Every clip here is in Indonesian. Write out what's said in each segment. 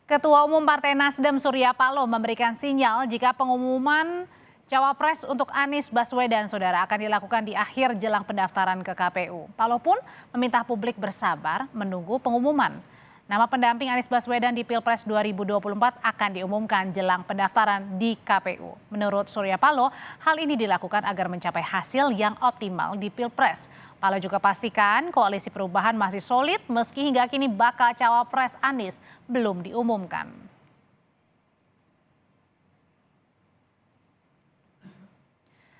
Ketua Umum Partai Nasdem Surya Paloh memberikan sinyal jika pengumuman cawapres untuk Anies Baswedan saudara akan dilakukan di akhir jelang pendaftaran ke KPU. Paloh pun meminta publik bersabar menunggu pengumuman. Nama pendamping Anies Baswedan di Pilpres 2024 akan diumumkan jelang pendaftaran di KPU. Menurut Surya Paloh, hal ini dilakukan agar mencapai hasil yang optimal di Pilpres. Paloh juga pastikan koalisi perubahan masih solid meski hingga kini bakal cawapres Anies belum diumumkan.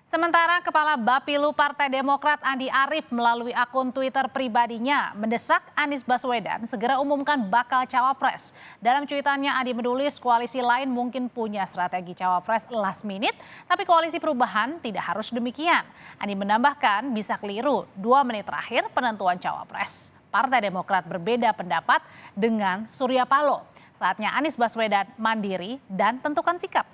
Sementara Kepala Bapilu Partai Demokrat Andi Arief melalui akun Twitter pribadinya mendesak Anies Baswedan segera umumkan bakal cawapres. Dalam cuitannya Andi menulis koalisi lain mungkin punya strategi cawapres last minute, tapi koalisi perubahan tidak harus demikian. Andi menambahkan bisa keliru 2 menit terakhir penentuan cawapres. Partai Demokrat berbeda pendapat dengan Surya Paloh. Saatnya Anies Baswedan mandiri dan tentukan sikap.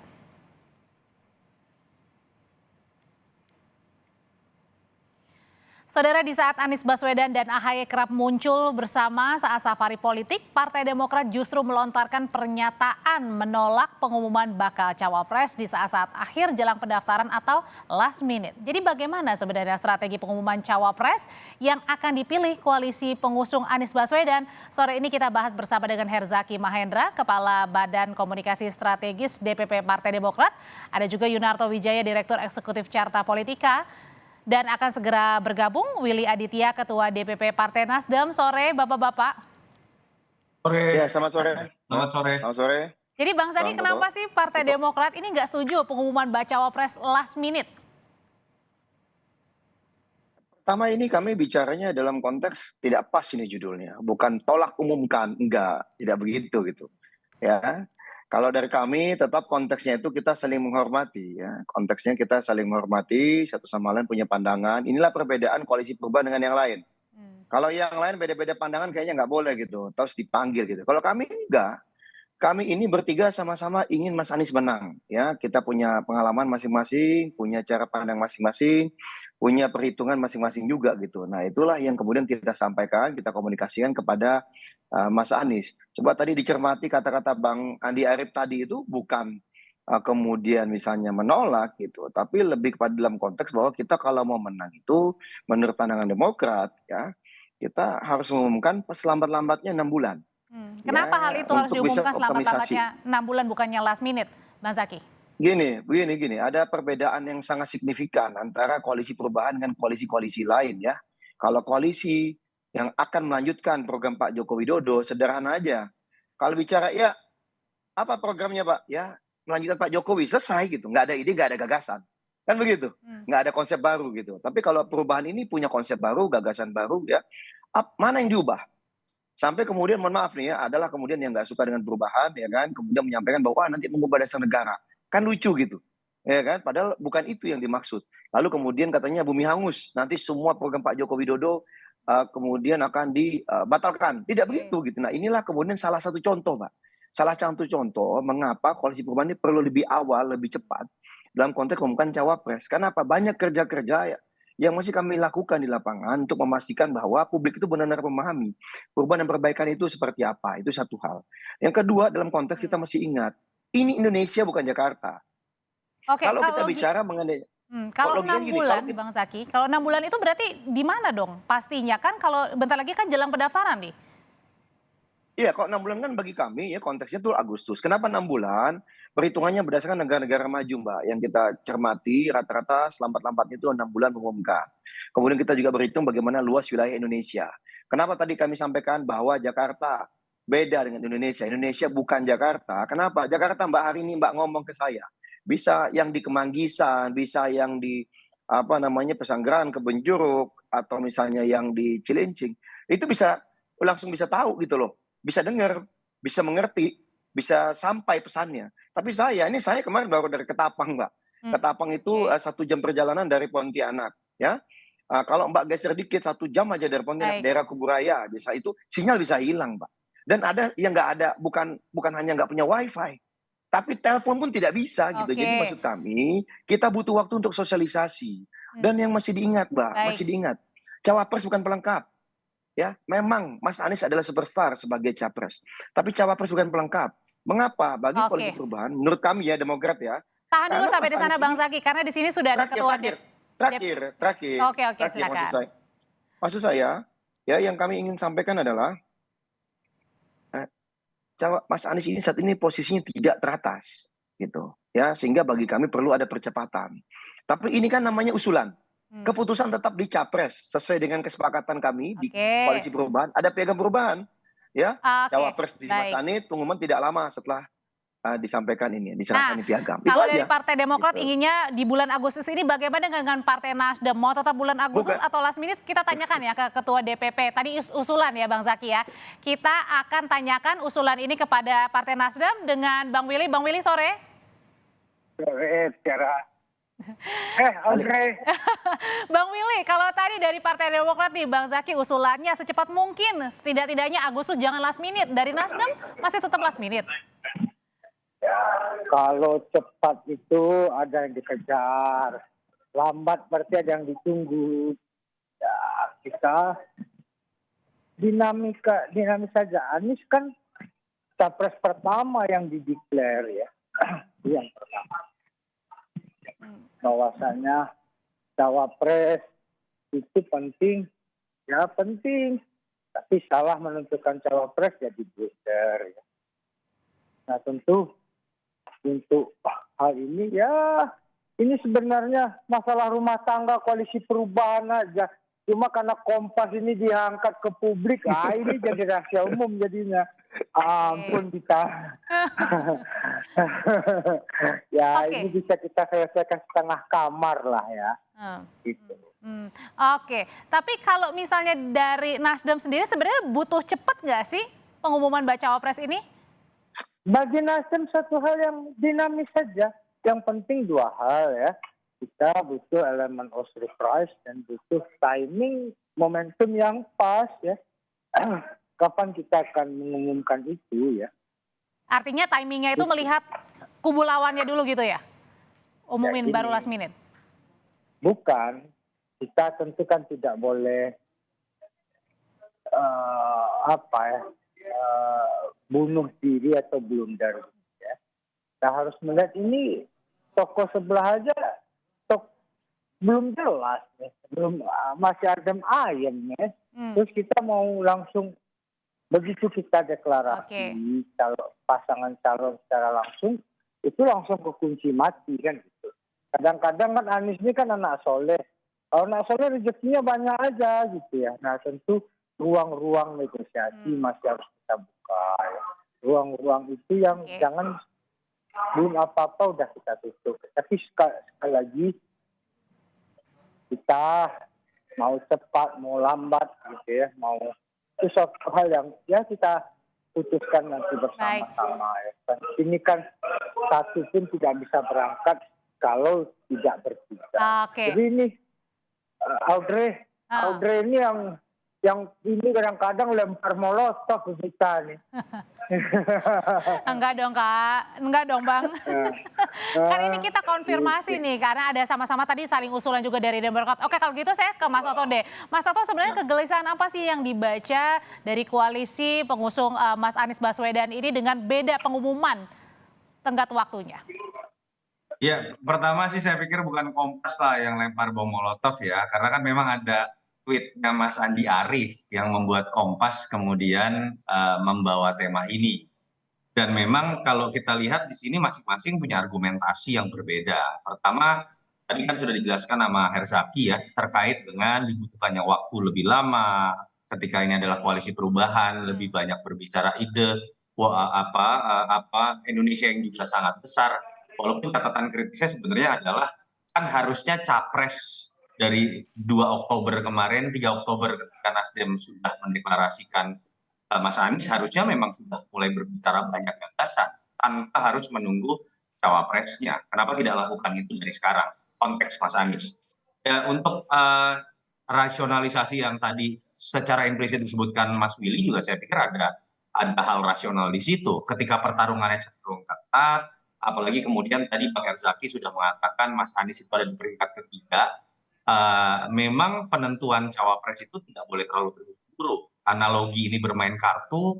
Saudara, di saat Anies Baswedan dan AHY kerap muncul bersama saat safari politik, Partai Demokrat justru melontarkan pernyataan menolak pengumuman bakal cawapres di saat-saat akhir jelang pendaftaran atau last minute. Jadi bagaimana sebenarnya strategi pengumuman cawapres yang akan dipilih koalisi pengusung Anies Baswedan? Sore ini kita bahas bersama dengan Herzaki Mahendra, Kepala Badan Komunikasi Strategis DPP Partai Demokrat. Ada juga Yunarto Wijaya, Direktur Eksekutif Carta Politika. Dan akan segera bergabung Willy Aditya, Ketua DPP Partai Nasdem. Sore Bapak-Bapak. Sore. Ya, selamat sore. Selamat sore. Selamat sore. Jadi Bang Zaki, kenapa sih Partai Demokrat ini nggak setuju pengumuman bacawa pres last minute? Pertama, ini kami bicaranya dalam konteks tidak pas ini judulnya. Bukan tolak umumkan, enggak. Tidak begitu gitu. Ya. Kalau dari kami tetap konteksnya itu kita saling menghormati ya. Konteksnya kita saling menghormati, satu sama lain punya pandangan. Inilah perbedaan koalisi perubahan dengan yang lain. Kalau yang lain beda-beda pandangan kayaknya nggak boleh gitu, terus dipanggil gitu. Kalau kami enggak. Kami ini bertiga sama-sama ingin Mas Anies menang ya. Kita punya pengalaman masing-masing, punya cara pandang masing-masing, punya perhitungan masing-masing juga gitu. Nah, itulah yang kemudian kita sampaikan, kita komunikasikan kepada Mas Anies. Coba tadi dicermati kata-kata Bang Andi Arief tadi itu bukan kemudian misalnya menolak gitu, tapi lebih kepada dalam konteks bahwa kita kalau mau menang itu menurut pandangan Demokrat ya, kita harus mengumumkan selambat-lambatnya 6 bulan. Kenapa Ya, hal itu harus untuk bisa diumumkan optimisasi. selambat-lambatnya 6 bulan bukannya last minute, Bang Zaki? Begini, ada perbedaan yang sangat signifikan antara koalisi perubahan dengan koalisi-koalisi lain ya. Kalau koalisi yang akan melanjutkan program Pak Joko Widodo, sederhana aja. Kalau bicara ya apa programnya Pak? Ya melanjutkan Pak Jokowi, selesai gitu. Nggak ada ide, nggak ada gagasan. Kan begitu. Nggak ada konsep baru gitu. Tapi kalau perubahan ini punya konsep baru, gagasan baru ya, mana yang diubah? Sampai kemudian mohon maaf nih ya, adalah kemudian yang nggak suka dengan perubahan ya kan, kemudian menyampaikan bahwa nanti mengubah dasar negara. Kan lucu gitu. Ya kan, padahal bukan itu yang dimaksud. Lalu kemudian katanya bumi hangus, nanti semua program Pak Joko Widodo kemudian akan dibatalkan. Tidak begitu gitu. Nah, inilah kemudian salah satu contoh, Pak. Salah satu contoh mengapa koalisi perubahan ini perlu lebih awal, lebih cepat dalam konteks mengumumkan cawapres. Karena apa? Banyak kerja-kerja yang masih kami lakukan di lapangan untuk memastikan bahwa publik itu benar-benar memahami perubahan dan perbaikan itu seperti apa. Itu satu hal. Yang kedua, dalam konteks kita masih ingat, ini Indonesia bukan Jakarta. Oke, kalau kita bicara mengenai kalau 6 gini, bulan, Bang Zaki, kalau 6 bulan itu berarti di mana dong? Pastinya kan kalau bentar lagi kan jelang pendaftaran nih. Iya, kalau 6 bulan kan bagi kami ya konteksnya itu Agustus. Kenapa 6 bulan? Perhitungannya berdasarkan negara-negara maju, Mbak. Yang kita cermati rata-rata selambat-lambatnya itu 6 bulan mengumumkan. Kemudian kita juga berhitung bagaimana luas wilayah Indonesia. Kenapa tadi kami sampaikan bahwa Jakarta beda dengan Indonesia. Indonesia bukan Jakarta. Kenapa? Jakarta Mbak hari ini Mbak ngomong ke saya. Bisa yang di Kemanggisan, bisa yang di Pesanggerahan, Kebonjeruk, atau misalnya yang di Cilincing. Itu bisa langsung bisa tahu gitu loh. Bisa dengar, bisa mengerti, bisa sampai pesannya. Tapi saya kemarin baru dari Ketapang, Mbak. Ketapang itu 1 jam perjalanan dari Pontianak, ya. Kalau Mbak geser dikit 1 jam aja dari Pontianak, daerah Kuburaya, bisa itu sinyal bisa hilang, Mbak. Dan ada yang nggak ada, bukan hanya nggak punya wifi, tapi telepon pun tidak bisa gitu. Jadi maksud kami, kita butuh waktu untuk sosialisasi. Dan yang masih diingat, Mbak, masih diingat, cawapres bukan pelengkap. Ya, memang Mas Anies adalah superstar sebagai capres. Tapi cawapres bukan pelengkap. Mengapa? Bagi koalisi Oke. perubahan, menurut kami ya Demokrat ya, Tahan dulu karena sampai Mas di sana Anies Bang ini Zaky, karena di sini sudah ada ketua terakhir, Oke, oke, maksud silakan. saya. Maksud saya, ya yang kami ingin sampaikan adalah eh, Mas Anies ini saat ini posisinya tidak teratas, gitu. Ya, sehingga bagi kami perlu ada percepatan. Tapi ini kan namanya usulan. Hmm. Keputusan tetap di Capres sesuai dengan kesepakatan kami di Oke. koalisi perubahan. Ada piagam perubahan, ya. Oke, Cawapres di Mas baik. Anies pengumuman tidak lama setelah disampaikan ini, diserahkan Nah, ini piagam. Itu kalau dari aja. Partai Demokrat Gitu. inginnya di bulan Agustus ini bagaimana dengan Partai Nasdem? Mau tetap bulan Agustus Bukan. atau last minute? Kita tanyakan ya ke Ketua DPP. Tadi usulan ya Bang Zaky ya. Kita akan tanyakan usulan ini kepada Partai Nasdem dengan Bang Willy. Bang Willy sore. Andre. Bang Willy, kalau tadi dari Partai Demokrat nih Bang Zaky usulannya secepat mungkin. Setidak-tidaknya Agustus jangan last minute. Dari Nasdem masih tetap last minute. Kalau cepat itu ada yang dikejar, lambat berarti ada yang ditunggu. Ya, kita dinamis saja. Anies kan capres pertama yang dideklar ya. Itu yang pertama. Bahwasanya cawapres itu penting, ya penting. Tapi salah menentukan cawapres jadi blunder. Ya. Nah tentu untuk hal ini ya ini sebenarnya masalah rumah tangga koalisi perubahan aja. Cuma karena Kompas ini diangkat ke publik, ini jadi rahasia umum jadinya. Ampun kita. Ya Oke. ini bisa kita selesaikan setengah kamar lah ya. Gitu. Oke, tapi kalau misalnya dari Nasdem sendiri sebenarnya butuh cepat nggak sih pengumuman bacawa pres ini? Bagi Nasdem satu hal yang dinamis saja. Yang penting dua hal ya. Kita butuh elemen of surprise dan butuh timing momentum yang pas ya. Kapan kita akan mengumumkan itu ya. Artinya timingnya itu melihat kubu lawannya dulu gitu ya? Umumin Ya, baru gini. last minute? Bukan. Kita tentu kan tidak boleh bunuh diri atau blunder. Ya. Kita harus melihat ini tokoh sebelah aja belum jelas, ya. Belum masih adem ayem ya. Terus kita mau langsung begitu kita deklarasi kalau pasangan calon secara langsung itu langsung ke kunci mati kan gitu. Kadang-kadang kan Anies ini kan anak soleh. Kalau anak soleh rezekinya banyak aja gitu ya. Nah tentu ruang-ruang negosiasi masih harus kita buka. Ya. Ruang-ruang itu yang jangan belum apa-apa udah kita tutup. Tapi sekali lagi kita mau cepat, mau lambat gitu ya, mau itu suatu hal yang ya kita putuskan nanti bersama-sama. Ya. Ini kan satu pun tidak bisa berangkat kalau tidak bertiga. Jadi ini Audrey ini yang ini kadang-kadang lempar molotov ke kita nih. Enggak dong Kak, enggak dong Bang. Kan ini kita konfirmasi nih karena ada sama-sama tadi saling usulan juga dari Demokrat. Oke kalau gitu saya ke Mas Oto deh. Mas Oto sebenarnya kegelisahan apa sih yang dibaca dari koalisi pengusung Mas Anies Baswedan ini dengan beda pengumuman tenggat waktunya? Ya, pertama sih saya pikir bukan Kompas lah yang lempar bom molotov ya, karena kan memang ada tweetnya Mas Andi Arief yang membuat Kompas kemudian membawa tema ini. Dan memang kalau kita lihat di sini masing-masing punya argumentasi yang berbeda. Pertama, tadi kan sudah dijelaskan sama Herzaki ya, terkait dengan dibutuhkannya waktu lebih lama, ketika ini adalah koalisi perubahan, lebih banyak berbicara ide, Indonesia yang juga sangat besar. Walaupun catatan kritisnya sebenarnya adalah kan harusnya capres dari 2 Oktober kemarin, 3 Oktober ketika Nasdem sudah mendeklarasikan Mas Anies harusnya memang sudah mulai berbicara banyak gagasan tanpa harus menunggu cawapresnya. Kenapa tidak lakukan itu dari sekarang? Konteks Mas Anies. Ya, untuk rasionalisasi yang tadi secara implisit disebutkan Mas Willy juga saya pikir ada hal rasional di situ. Ketika pertarungannya cenderung ketat, apalagi kemudian tadi Bang Herzaki sudah mengatakan Mas Anies itu ada di peringkat ketiga. Memang penentuan cawapres itu tidak boleh terlalu terburu-buru. analogi ini bermain kartu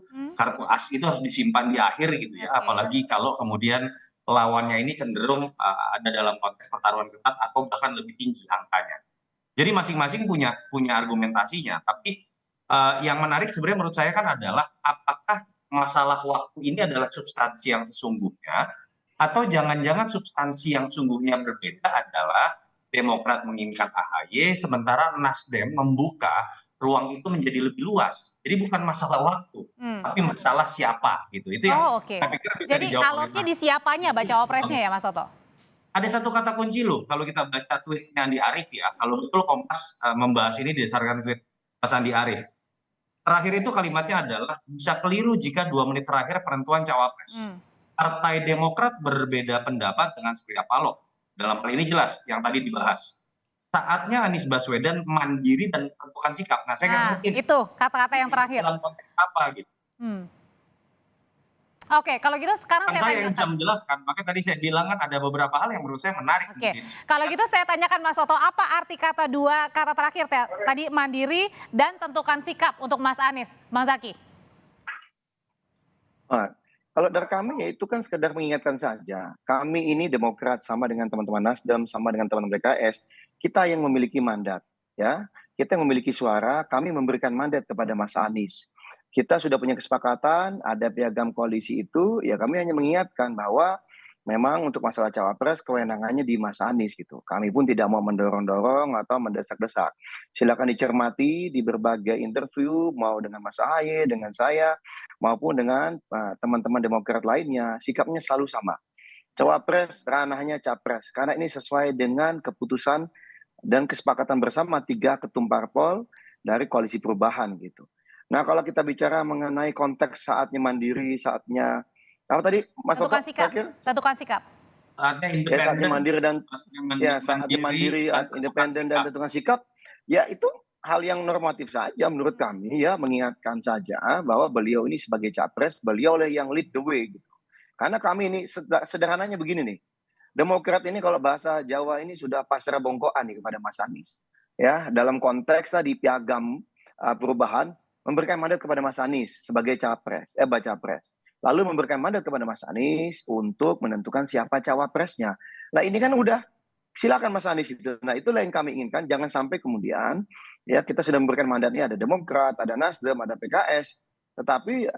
as itu harus disimpan di akhir gitu ya. Oke. Apalagi kalau kemudian lawannya ini cenderung ada dalam konteks pertarungan ketat atau bahkan lebih tinggi angkanya. Jadi masing-masing punya argumentasinya. Tapi yang menarik sebenarnya menurut saya kan adalah apakah masalah waktu ini adalah substansi yang sesungguhnya atau jangan-jangan substansi yang sungguhnya berbeda adalah Demokrat menginginkan AHY sementara Nasdem membuka ruang itu menjadi lebih luas. Jadi bukan masalah waktu, tapi masalah siapa gitu. Itu yang Oke. saya pikir bisa Jadi dijawab oleh alotnya Mas. di siapanya baca opresnya ya Mas Toto? Ada satu kata kunci loh kalau kita baca tweetnya Andi Arief ya. Kalau betul Kompas membahas ini berdasarkan tweet Mas Andi Arief. Terakhir itu kalimatnya adalah bisa keliru jika 2 menit terakhir penentuan cawapres. Partai Demokrat berbeda pendapat dengan Surya Paloh. Dalam hal ini jelas yang tadi dibahas. Saatnya Anies Baswedan mandiri dan menentukan sikap. Nah, saya nggak ngerti Itu kata-kata yang terakhir. dalam konteks apa gitu. Oke, kalau gitu sekarang Kan saya saya yang bisa tanyakan. menjelaskan. Makanya tadi saya bilang kan ada beberapa hal yang menurut saya menarik. Oke, kalau gitu saya tanyakan Mas Toto, apa arti kata terakhir tadi mandiri dan tentukan sikap untuk Mas Anies, Bang Zaky? Nah, kalau dari kami ya itu kan sekedar mengingatkan saja. Kami ini Demokrat sama dengan teman-teman Nasdem, sama dengan teman-teman PKS, kita yang memiliki mandat, ya. Kita yang memiliki suara, kami memberikan mandat kepada Mas Anies. Kita sudah punya kesepakatan, ada piagam koalisi itu, ya kami hanya mengingatkan bahwa memang untuk masalah cawapres kewenangannya di Mas Anies gitu. Kami pun tidak mau mendorong-dorong atau mendesak-desak. Silakan dicermati di berbagai interview, mau dengan Mas Ahaye, dengan saya, maupun dengan teman-teman Demokrat lainnya, sikapnya selalu sama. Cawapres ranahnya capres, karena ini sesuai dengan keputusan dan kesepakatan bersama 3 ketum parpol dari koalisi perubahan gitu. Nah, kalau kita bicara mengenai konteks saatnya mandiri, saatnya apa tadi Mas Toto? Tentukan sikap. Saatnya Ya, saatnya independen. mandiri dan saatnya mandiri, independen dan tentukan sikap. Ya itu hal yang normatif saja menurut kami ya, mengingatkan saja bahwa beliau ini sebagai capres, beliau lah yang lead the way gitu. Karena kami ini sederhananya begini nih. Demokrat ini kalau bahasa Jawa ini sudah pasrah bongkoan nih kepada Mas Anies. Ya, dalam konteks tadi piagam perubahan memberikan mandat kepada Mas Anies sebagai baca pres. Lalu memberikan mandat kepada Mas Anies untuk menentukan siapa cawapresnya. Nah, ini kan udah silakan Mas Anies itu. Nah, itulah yang kami inginkan, jangan sampai kemudian ya kita sudah memberikan mandatnya ada Demokrat, ada Nasdem, ada PKS, tetapi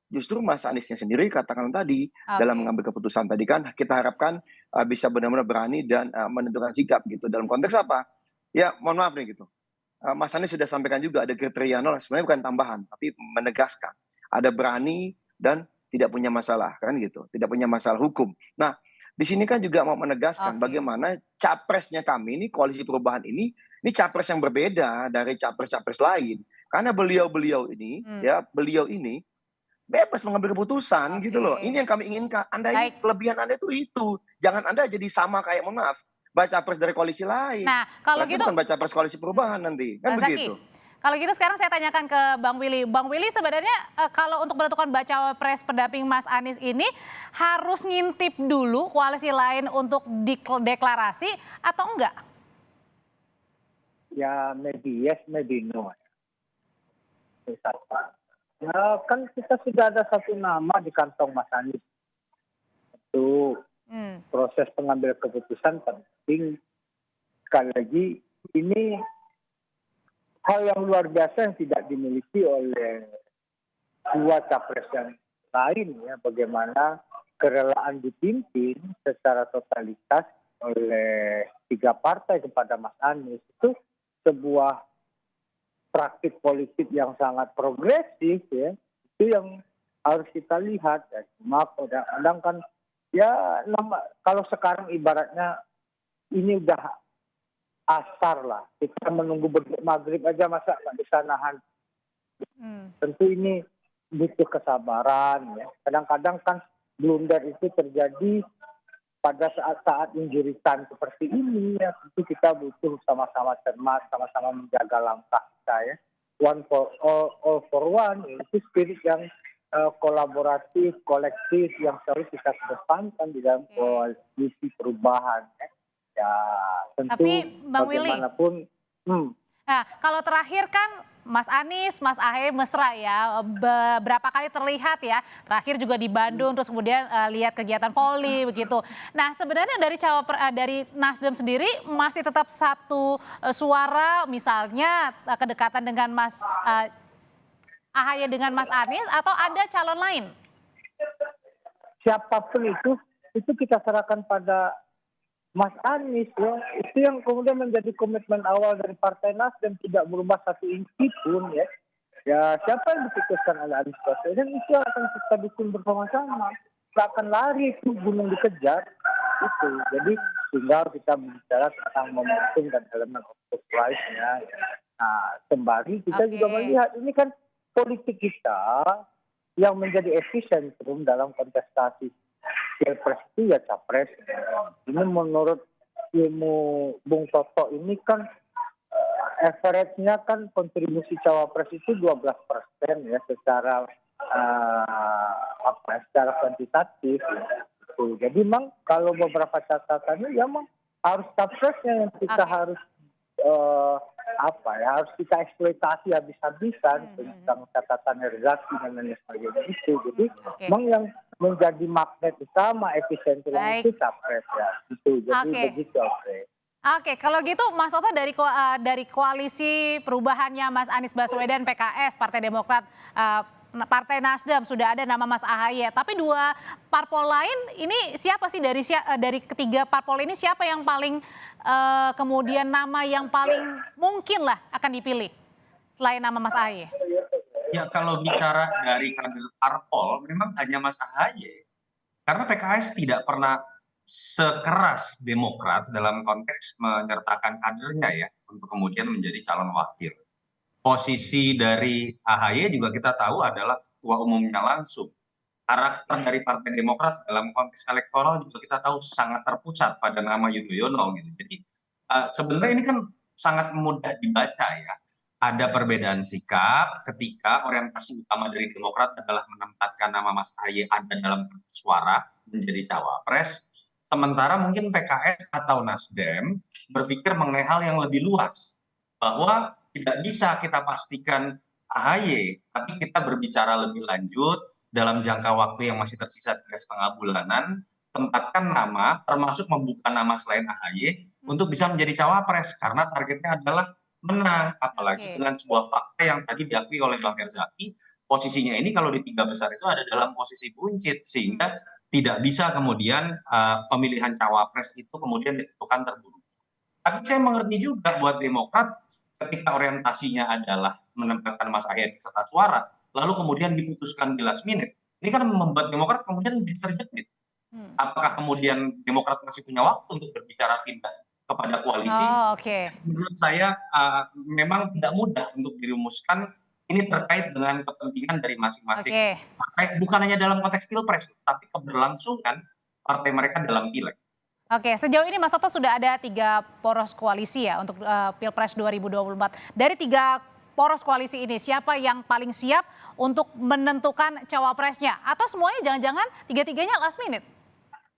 justru Mas Aniesnya sendiri katakan tadi dalam mengambil keputusan tadi kan kita harapkan bisa benar-benar berani dan menentukan sikap gitu. Dalam konteks apa? Ya, mohon maaf nih gitu. Mas Anies sudah sampaikan juga ada kriteria nol, sebenarnya bukan tambahan, tapi menegaskan ada berani dan tidak punya masalah kan gitu, tidak punya masalah hukum. Nah, di sini kan juga mau menegaskan bagaimana capresnya kami ini koalisi perubahan ini capres yang berbeda dari capres-capres lain, karena beliau ini beliau ini bebas mengambil keputusan gitu loh. Ini yang kami inginkan. Anda ini kelebihan Anda itu, jangan Anda jadi sama kayak mohon maaf baca pres dari koalisi lain. Nah, kalau berarti gitu bukan baca pres koalisi perubahan nanti, kan begitu. Kalau gitu sekarang saya tanyakan ke Bang Willy. Bang Willy sebenarnya kalau untuk menentukan baca pres pendamping Mas Anies ini harus ngintip dulu koalisi lain untuk deklarasi atau enggak? Ya maybe yes, maybe no. Ya kan kita sudah ada satu nama di kantong Mas Anies. Itu proses pengambil keputusan penting. Sekali lagi ini hal yang luar biasa yang tidak dimiliki oleh 2 capres yang lain ya. Bagaimana kerelaan dipimpin secara totalitas oleh 3 partai kepada Mas Anies itu sebuah praktik politik yang sangat progresif ya. Itu yang harus kita lihat ya. Cuma kadang-kadang kan ya kalau sekarang ibaratnya ini udah asar lah. Kita menunggu maghrib aja masa nggak bisa nahan. Tentu ini butuh kesabaran ya. Kadang-kadang kan blunder itu terjadi pada saat-saat injuritan seperti ini ya. Tentu kita butuh sama-sama cermat, sama-sama menjaga langkah kita ya. One for all for one. Itu spirit yang kolaboratif, kolektif yang selalu kita kedepankan di dalam koalisi perubahan ya. Ya tentu tapi Bang Willy, bagaimanapun nah kalau terakhir kan Mas Anies, Mas Ahaye mesra ya, beberapa kali terlihat ya, terakhir juga di Bandung, terus kemudian lihat kegiatan Polri begitu. Nah sebenarnya dari Nasdem sendiri masih tetap satu suara, misalnya kedekatan dengan Mas Ahaye dengan Mas Anies, atau ada calon lain? Siapapun itu kita serahkan pada Mas Anies ya. Itu yang kemudian menjadi komitmen awal dari Partai Nasdem, tidak berubah satu inci pun ya. Ya siapa yang diputuskan oleh Anies Baswedan itu akan kita dukung bersama-sama. Tidak akan lari itu gunung dikejar itu. Jadi tinggal kita bicara tentang momentum dan elemen surprise-nya. Nah sembari kita juga melihat ini kan politik kita yang menjadi epicentrum dalam kontestasi Pilpres itu ya capres. Ini menurut ilmu Bung Toto ini kan average-nya kan kontribusi cawapres itu 12% ya secara secara kuantitatif. Gitu. Jadi memang kalau beberapa catatannya ya memang harus capresnya yang kita harus harus kita eksploitasi habis-habisan tentang catatan Herzaki dan lain sebagainya itu. Jadi memang yang menjadi magnet utama epicentrum itu capres ya. Gitu. Jadi begitu. Oke, kalau gitu Mas Toto dari koalisi perubahannya Mas Anies Baswedan, PKS, Partai Demokrat, Partai Nasdem sudah ada nama Mas Ahaye. Tapi dua parpol lain ini siapa sih dari ketiga parpol ini siapa yang paling kemudian nama yang paling mungkin lah akan dipilih selain nama Mas Ahaye? Ya kalau bicara dari kader parpol memang hanya Mas Ahaye. Karena PKS tidak pernah sekeras Demokrat dalam konteks menyertakan kadernya ya untuk kemudian menjadi calon wakil. Posisi dari Ahaye juga kita tahu adalah ketua umumnya langsung. Karakter dari Partai Demokrat dalam konteks elektoral juga kita tahu sangat terpusat pada nama Yudhoyono gitu. Jadi sebenarnya ini kan sangat mudah dibaca ya. Ada perbedaan sikap ketika orientasi utama dari Demokrat adalah menempatkan nama Mas Ahaye ada dalam suara menjadi cawapres. Sementara mungkin PKS atau Nasdem berpikir mengenai hal yang lebih luas. Bahwa tidak bisa kita pastikan Ahaye, tapi kita berbicara lebih lanjut dalam jangka waktu yang masih tersisa 3,5 bulanan, tempatkan nama termasuk membuka nama selain Ahaye untuk bisa menjadi cawapres karena targetnya adalah menang, apalagi dengan sebuah fakta yang tadi diakui oleh Bang Herzaki, posisinya ini kalau di 3 besar itu ada dalam posisi buncit sehingga tidak bisa kemudian pemilihan cawapres itu kemudian ditentukan terburu. Tapi saya mengerti juga buat Demokrat ketika orientasinya adalah menempatkan Mas Ahaye di kertas suara, lalu kemudian diputuskan di last minute. Ini kan membuat Demokrat kemudian menjadi terjepit. Apakah kemudian Demokrat masih punya waktu untuk berbicara pindah kepada koalisi? Menurut saya memang tidak mudah untuk dirumuskan. Ini terkait dengan kepentingan dari masing-masing partai, bukan hanya dalam konteks pilpres, tapi keberlangsungan partai mereka dalam pileg. Oke, sejauh ini Mas Toto sudah ada 3 poros koalisi ya untuk Pilpres 2024. Dari 3 poros koalisi ini, siapa yang paling siap untuk menentukan cawapresnya? Atau semuanya jangan-jangan 3-tiganya last minute?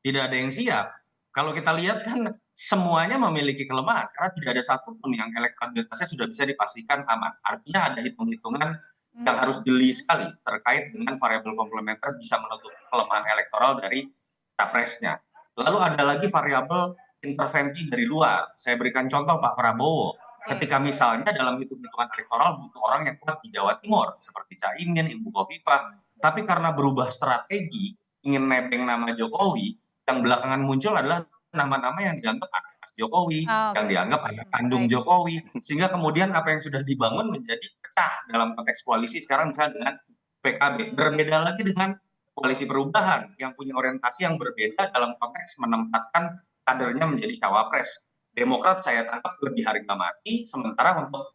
Tidak ada yang siap. Kalau kita lihat kan semuanya memiliki kelemahan karena tidak ada satupun yang elektabilitasnya sudah bisa dipastikan aman. Artinya ada hitung-hitungan yang harus jeli sekali terkait dengan variabel komplementer bisa menutup kelemahan elektoral dari capresnya. Lalu ada lagi variabel intervensi dari luar. Saya berikan contoh Pak Prabowo. Ketika misalnya dalam hitung-hitungan elektoral butuh orang yang kuat di Jawa Timur seperti Caimin, Ibu Khofifah, tapi karena berubah strategi ingin nebeng nama Jokowi, yang belakangan muncul adalah nama-nama yang dianggap anak Mas Jokowi, yang dianggap anak kandung Jokowi, sehingga kemudian apa yang sudah dibangun menjadi pecah dalam konteks koalisi sekarang misalnya dengan PKB. Berbeda lagi dengan koalisi perubahan yang punya orientasi yang berbeda dalam konteks menempatkan kadernya menjadi cawapres. Demokrat saya tangkap lebih harga mati, sementara untuk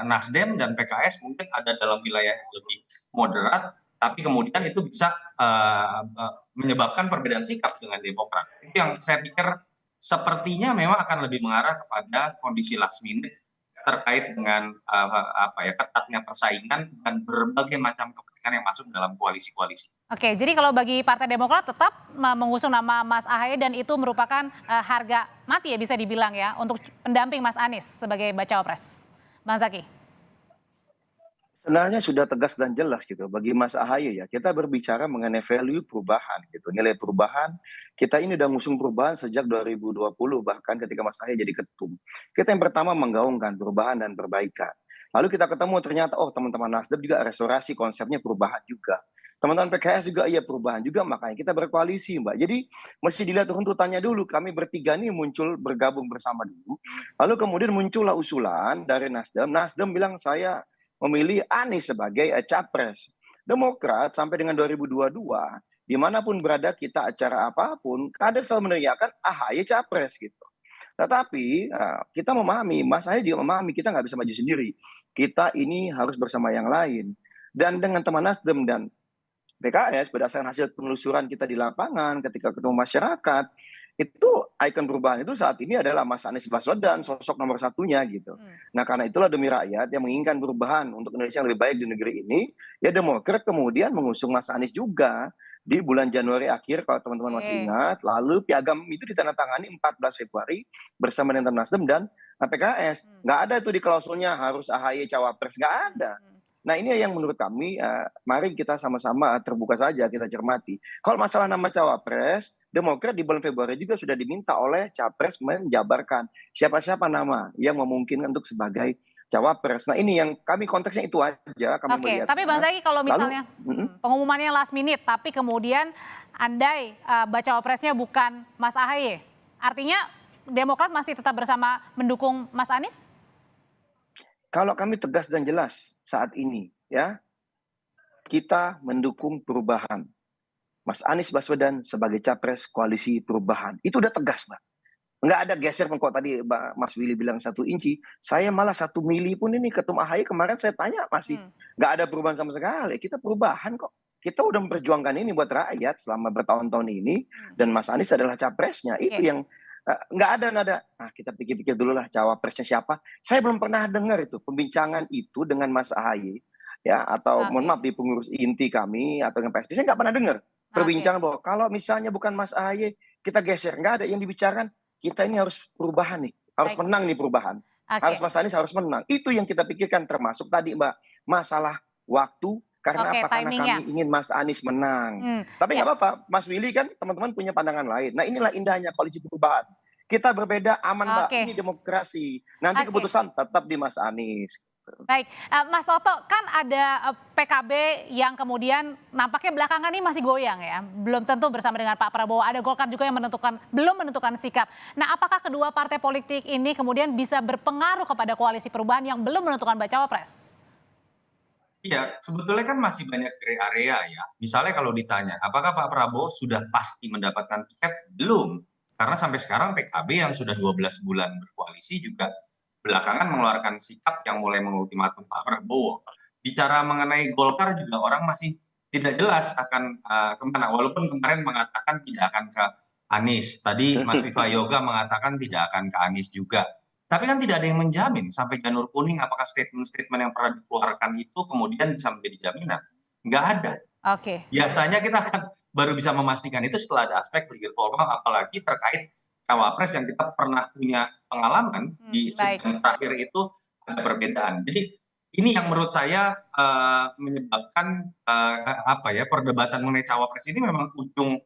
Nasdem dan PKS mungkin ada dalam wilayah yang lebih moderat, tapi kemudian itu bisa menyebabkan perbedaan sikap dengan Demokrat. Itu yang saya pikir sepertinya memang akan lebih mengarah kepada kondisi last minute terkait dengan ketatnya persaingan dan berbagai macam kepentingan yang masuk dalam koalisi-koalisi. Oke, jadi kalau bagi Partai Demokrat tetap mengusung nama Mas Ahaye dan itu merupakan harga mati ya bisa dibilang ya untuk pendamping Mas Anies sebagai baca pres. Bang Zaki. Sebenarnya sudah tegas dan jelas gitu bagi Mas Ahaye ya, kita berbicara mengenai value perubahan gitu, nilai perubahan, kita ini udah ngusung perubahan sejak 2020 bahkan ketika Mas Ahaye jadi ketum. Kita yang pertama menggaungkan perubahan dan perbaikan. Lalu kita ketemu ternyata, oh teman-teman Nasdem juga restorasi konsepnya perubahan juga. Teman-teman PKS juga iya perubahan juga, makanya kita berkoalisi Mbak. Jadi mesti dilihat runtutannya dulu, kami bertiga ini muncul bergabung bersama dulu. Lalu kemudian muncullah usulan dari Nasdem, Nasdem bilang saya memilih Anies sebagai capres. Demokrat sampai dengan 2022, dimanapun berada kita acara apapun, kader selalu meneriakan AHY capres gitu. Tetapi kita memahami, Mas Ahaye juga memahami kita nggak bisa maju sendiri. Kita ini harus bersama yang lain. Dan dengan teman Nasdem dan PKS berdasarkan hasil penelusuran kita di lapangan ketika ketemu masyarakat, itu ikon perubahan itu saat ini adalah Mas Anies Baswedan, sosok nomor satunya gitu. Nah karena itulah demi rakyat yang menginginkan perubahan untuk Indonesia yang lebih baik di negeri ini, ya Demokrat kemudian mengusung Mas Anies juga di bulan Januari akhir kalau teman-teman masih ingat, lalu piagam itu ditandatangani 14 Februari bersama dengan Nasdem dan PKS. Nggak ada itu di klausulnya harus AHY cawapres, nggak ada. Nah ini yang menurut kami, mari kita sama-sama terbuka saja kita cermati. Kalau masalah nama cawapres, Demokrat di bulan Februari juga sudah diminta oleh capres menjabarkan siapa-siapa nama yang memungkinkan untuk sebagai cawapres. Nah ini yang kami konteksnya itu aja kami melihatnya. Tapi Bang Zaki kalau misalnya pengumumannya last minute, tapi kemudian andai baca wapresnya bukan Mas Ahaye, artinya Demokrat masih tetap bersama mendukung Mas Anies? Kalau kami tegas dan jelas saat ini, ya, kita mendukung perubahan. Mas Anies Baswedan sebagai capres koalisi perubahan. Itu udah tegas, Mbak. Nggak ada geser pun kok tadi Mas Willy bilang 1 inci. Saya malah 1 mili pun ini ketum AHY kemarin saya tanya masih nggak ada perubahan sama sekali. Kita perubahan kok. Kita udah memperjuangkan ini buat rakyat selama bertahun-tahun ini. Dan Mas Anies adalah capresnya. Itu yang nggak ada nada. Nah kita pikir-pikir dulu lah cawapresnya siapa. Saya belum pernah dengar itu pembincangan itu dengan Mas Ahaye ya atau mohon maaf di pengurus inti kami atau dengan PSB saya nggak pernah dengar perbincangan bahwa kalau misalnya bukan Mas Ahaye kita geser, nggak ada yang dibicarakan. Kita ini harus perubahan nih, harus menang nih perubahan. Harus Mas Anies harus menang. Itu yang kita pikirkan termasuk tadi Mbak masalah waktu. Karena apa? Karena kami ingin Mas Anies menang. Tapi nggak apa-apa, Mas Willy kan teman-teman punya pandangan lain. Nah inilah indahnya koalisi perubahan. Kita berbeda aman Mbak, ini demokrasi. Nanti keputusan tetap di Mas Anies. Baik, Mas Toto kan ada PKB yang kemudian nampaknya belakangan ini masih goyang ya. Belum tentu bersama dengan Pak Prabowo, ada Golkar juga yang belum menentukan sikap. Nah apakah kedua partai politik ini kemudian bisa berpengaruh kepada koalisi perubahan yang belum menentukan bacawa pres? Iya, sebetulnya kan masih banyak gray area ya. Misalnya kalau ditanya, apakah Pak Prabowo sudah pasti mendapatkan tiket? Belum. Karena sampai sekarang PKB yang sudah 12 bulan berkoalisi juga belakangan mengeluarkan sikap yang mulai mengultimatum Pak Prabowo. Bicara mengenai Golkar juga orang masih tidak jelas akan kemana. Walaupun kemarin mengatakan tidak akan ke Anies. Tadi Mas Viva Yoga mengatakan tidak akan ke Anies juga. Tapi kan tidak ada yang menjamin sampai janur kuning apakah statement-statement yang pernah dikeluarkan itu kemudian bisa menjadi jaminan. Nggak ada. Biasanya kita akan baru bisa memastikan itu setelah ada aspek legal formal, apalagi terkait cawapres yang kita pernah punya pengalaman di sidang terakhir itu ada perbedaan. Jadi ini yang menurut saya menyebabkan perdebatan mengenai cawapres ini memang ujung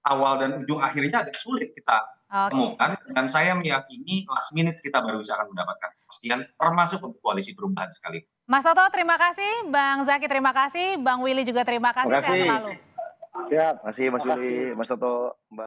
awal dan ujung akhirnya agak sulit kita temukan, dan saya meyakini last minute kita baru bisa akan mendapatkan kepastian termasuk untuk koalisi perubahan sekali. Mas Toto terima kasih, Bang Zaki terima kasih, Bang Willy juga terima kasih. Sehat selalu. Terima kasih Mas Willy, Mas Toto, Mbak.